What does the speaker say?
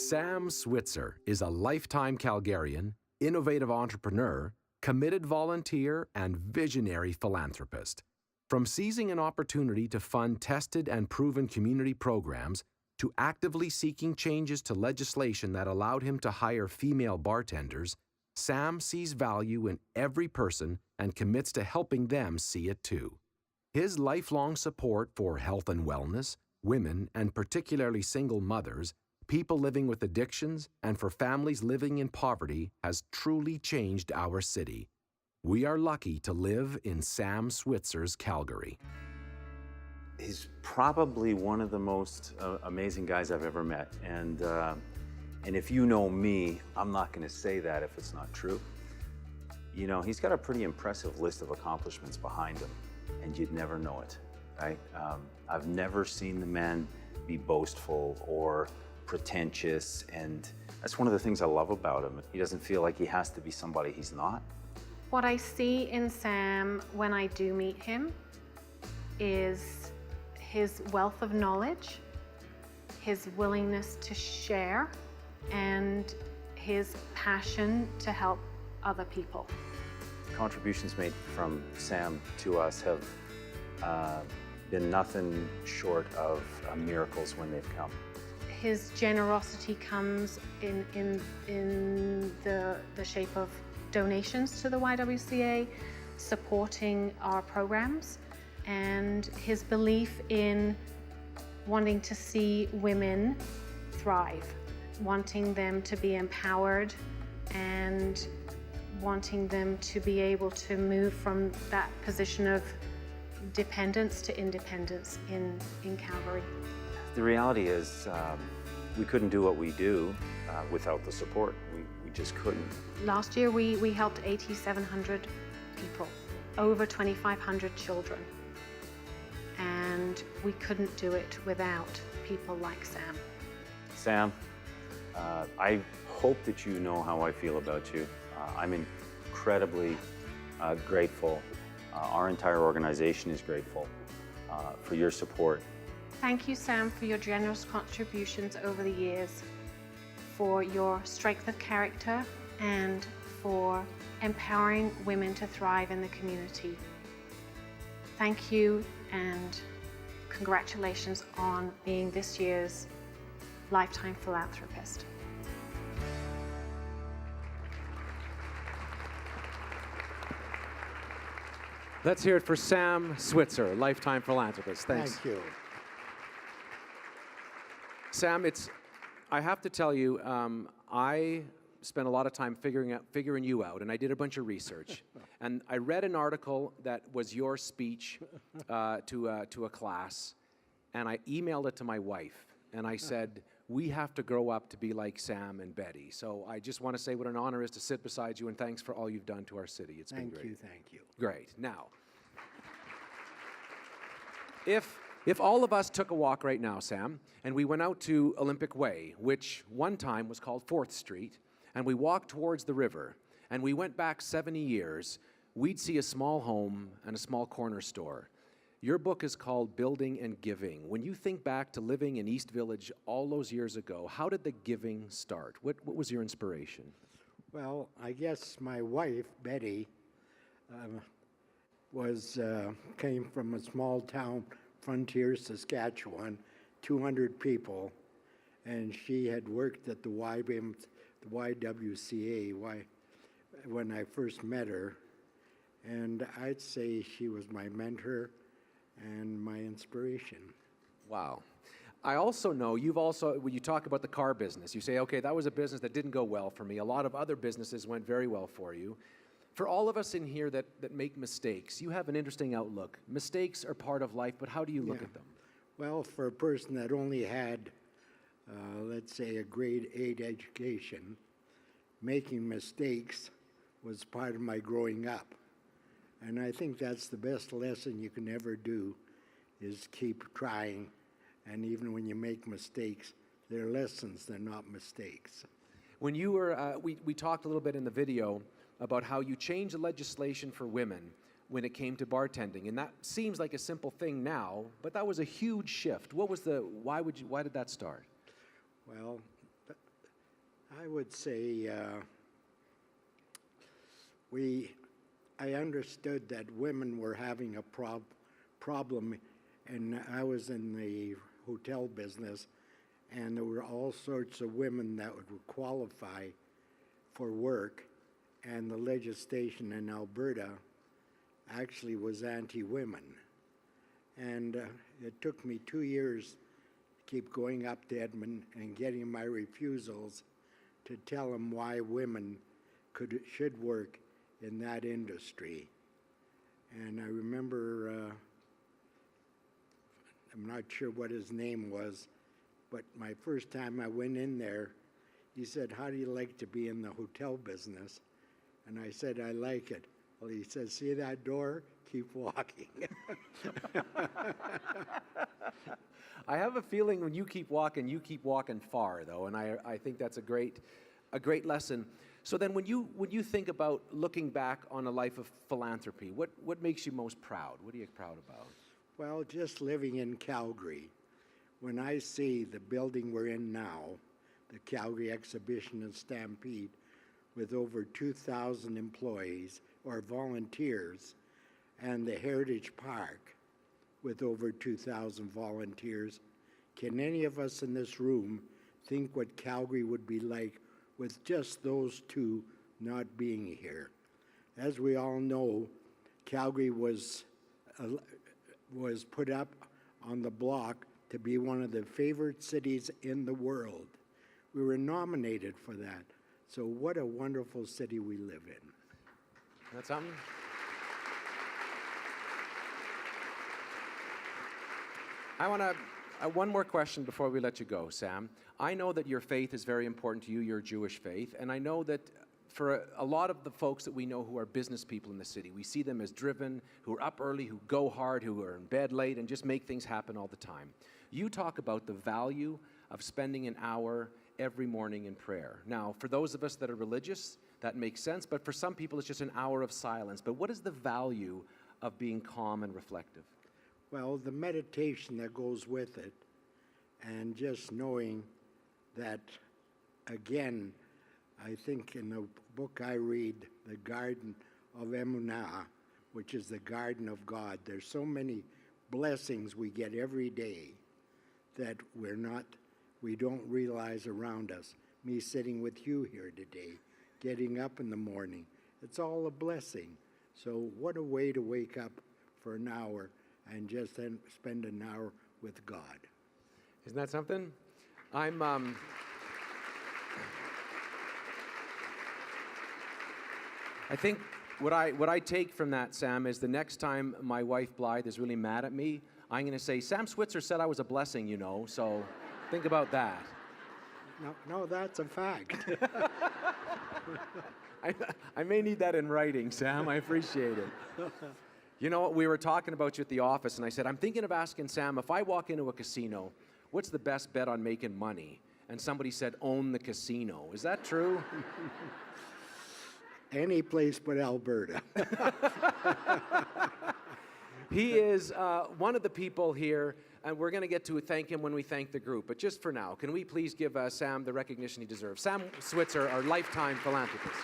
Sam Switzer is a lifetime Calgarian, innovative entrepreneur, committed volunteer, and visionary philanthropist. From seizing an opportunity to fund tested and proven community programs to actively seeking changes to legislation that allowed him to hire female bartenders, Sam sees value in every person and commits to helping them see it too. His lifelong support for health and wellness, women, and particularly single mothers, people living with addictions, and for families living in poverty has truly changed our city. We are lucky to live in Sam Switzer's Calgary. He's probably one of the most amazing guys I've ever met. And if you know me, I'm not going to say that if it's not true. You know, he's got a pretty impressive list of accomplishments behind him, and you'd never know it, right? I've never seen the man be boastful or pretentious, and that's one of the things I love about him. He doesn't feel like he has to be somebody he's not. What I see in Sam when I do meet him is his wealth of knowledge, his willingness to share, and his passion to help other people. Contributions made from Sam to us have been nothing short of miracles when they've come. His generosity comes in the shape of donations to the YWCA, supporting our programs, and his belief in wanting to see women thrive, wanting them to be empowered, and wanting them to be able to move from that position of dependence to independence in Calgary. The reality is we couldn't do what we do without the support. We just couldn't. Last year we helped 8,700 people, over 2,500 children, and we couldn't do it without people like Sam. Sam, I hope that you know how I feel about you. I'm incredibly grateful. Our entire organization is grateful for your support. Thank you, Sam, for your generous contributions over the years, for your strength of character, and for empowering women to thrive in the community. Thank you, and congratulations on being this year's Lifetime Philanthropist. Let's hear it for Sam Switzer, lifetime philanthropist. Thanks. Thank you. Sam, I have to tell you, I spent a lot of time figuring you out, and I did a bunch of research. And I read an article that was your speech to a class, and I emailed it to my wife, and I said, we have to grow up to be like Sam and Betty. So I just want to say what an honor it is to sit beside you, and thanks for all you've done to our city. It's been great. Thank you. Great. Now, if all of us took a walk right now, Sam, and we went out to Olympic Way, which one time was called 4th Street, and we walked towards the river, and we went back 70 years, we'd see a small home and a small corner store. Your book is called Building and Giving. When you think back to living in East Village all those years ago, how did the giving start? What was your inspiration? Well, I guess my wife, Betty, came from a small town, Frontier, Saskatchewan, 200 people, and she had worked at the YWCA when I first met her, and I'd say she was my mentor and my inspiration. Wow. I also know when you talk about the car business, you say, okay, that was a business that didn't go well for me. A lot of other businesses went very well for you. For all of us in here that make mistakes, you have an interesting outlook. Mistakes are part of life, but how do you look at them? Well, for a person that only had, let's say, a grade 8 education, making mistakes was part of my growing up. And I think that's the best lesson you can ever do, is keep trying. And even when you make mistakes, they're lessons, they're not mistakes. When you were, we talked a little bit in the video about how you changed the legislation for women when it came to bartending, and that seems like a simple thing now, but that was a huge shift. What was why did that start? Well, I would say I understood that women were having a problem, and I was in the hotel business, and there were all sorts of women that would qualify for work, and the legislation in Alberta actually was anti-women. And it took me 2 years to keep going up to Edmund and getting my refusals to tell them why women should work in that industry. And I remember, I'm not sure what his name was, but my first time I went in there, he said, "How do you like to be in the hotel business?" And I said, "I like it." Well, he said, "See that door? Keep walking." I have a feeling when you keep walking far, though, and I think that's a great lesson. So then when you think about looking back on a life of philanthropy, what makes you most proud? What are you proud about? Well, just living in Calgary, when I see the building we're in now, the Calgary Exhibition and Stampede, with over 2,000 employees or volunteers, and the Heritage Park with over 2,000 volunteers, can any of us in this room think what Calgary would be like with just those two not being here? As we all know, Calgary was put up on the block to be one of the favorite cities in the world. We were nominated for that. So what a wonderful city we live in. That's something? I want to, one more question before we let you go, Sam. I know that your faith is very important to you, your Jewish faith, and I know that for a lot of the folks that we know who are business people in the city, we see them as driven, who are up early, who go hard, who are in bed late, and just make things happen all the time. You talk about the value of spending an hour every morning in prayer. Now, for those of us that are religious, that makes sense, but for some people it's just an hour of silence. But what is the value of being calm and reflective? Well, the meditation that goes with it, and just knowing that, again, I think in the book I read, The Garden of Emunah, which is the garden of God, there's so many blessings we get every day that we don't realize around us. Me sitting with you here today, getting up in the morning, it's all a blessing. So what a way to wake up for an hour and just then spend an hour with God. Isn't that something? I think what I take from that, Sam, is the next time my wife Blythe is really mad at me, I'm going to say, "Sam Switzer said I was a blessing, you know, so think about that." No, that's a fact. I may need that in writing, Sam. I appreciate it. You know, we were talking about you at the office, and I said, I'm thinking of asking Sam, if I walk into a casino, what's the best bet on making money? And somebody said, own the casino. Is that true? Any place but Alberta. He is one of the people here, and we're going to get to thank him when we thank the group. But just for now, can we please give Sam the recognition he deserves? Sam Switzer, our lifetime philanthropist.